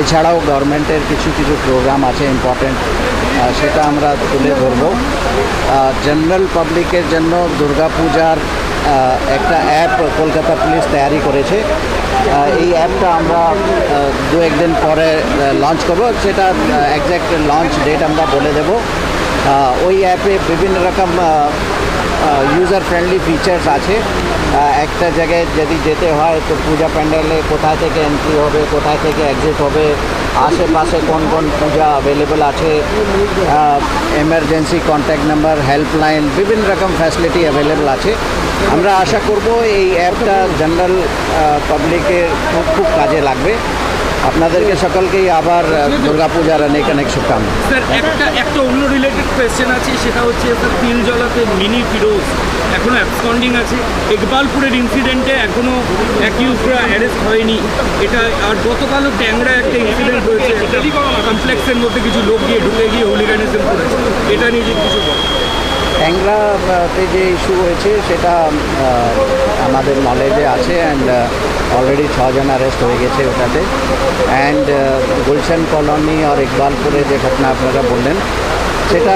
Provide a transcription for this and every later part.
এছাড়াও গভর্নমেন্টের কিছু কিছু প্রোগ্রাম আছে ইম্পর্টেন্ট, সেটা আমরা তুলে ধরব। জেনারেল পাবলিকের জন্য দুর্গাপূজার একটা অ্যাপ কলকাতা পুলিশ তৈরি করেছে। এই অ্যাপটা আমরা দু একদিন পরে লঞ্চ করব, সেটা একজ্যাক্ট লঞ্চ ডেট আমরা বলে দেব। ওই অ্যাপে বিভিন্ন রকম ইউজার ফ্রেন্ডলি ফিচার্স আছে। একটা জায়গায় যদি যেতে হয় তো পূজা প্যান্ডেলে কোথায় থেকে এন্ট্রি হবে, কোথায় থেকে এক্সিট হবে, আশেপাশে কোন কোন পূজা অ্যাভেলেবল আছে, এমার্জেন্সি কন্ট্যাক্ট নাম্বার, হেল্পলাইন, বিভিন্ন রকম ফ্যাসিলিটি অ্যাভেলেবল আছে। আমরা আশা করব এই অ্যাপটা জেনারেল পাবলিকের খুব কাজে লাগবে। আপনাদেরকে সকলকেই আবার দুর্গাপূজার অনেক অনেক শুভকামনা। স্যার একটা অন্য রিলেটেড কোয়েশ্চেন আছে, সেটা হচ্ছে স্যার তিলজলাতে মিনি ফিরোজ এখনও অ্যাবসকন্ডিং আছে। ইকবালপুরের ইনসিডেন্টে এখনও অ্যাকিউজরা অ্যারেস্ট হয়নি। এটা আর গতকালও ট্যাংরা একটা ইনসিডেন্ট হয়েছে, কমপ্লেক্সের মধ্যে কিছু লোক গিয়ে ঢুকে গিয়ে হোলিগানিজম করেছে। এটা নিয়ে যদি কিছু বলেন। ট্যাংরাতে যে ইস্যু হয়েছে সেটা আমাদের নলেজে আছে, অ্যান্ড অলরেডি 6 জন অ্যারেস্ট হয়ে গেছে ওটাতে। অ্যান্ড গুলশান কলোনি আর ইকবালপুরে যে ঘটনা আপনারা বললেন, সেটা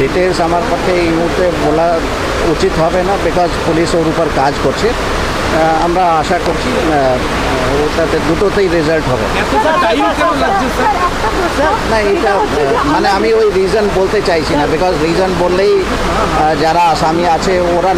ডিটেলস আমার পক্ষে এই মুহূর্তে বলা উচিত হবে না, বিকজ পুলিশ ওর উপর কাজ করছে। আমরা আশা করছি ওটাতে দুটোতেই রেজাল্ট হবে। এতটা টাইম কেন লাগছে স্যার? না, এটা মানে আমি ওই রিজন বলতে চাইছি না, বিকজ রিজন বললেই যারা আসামি আছে ওরা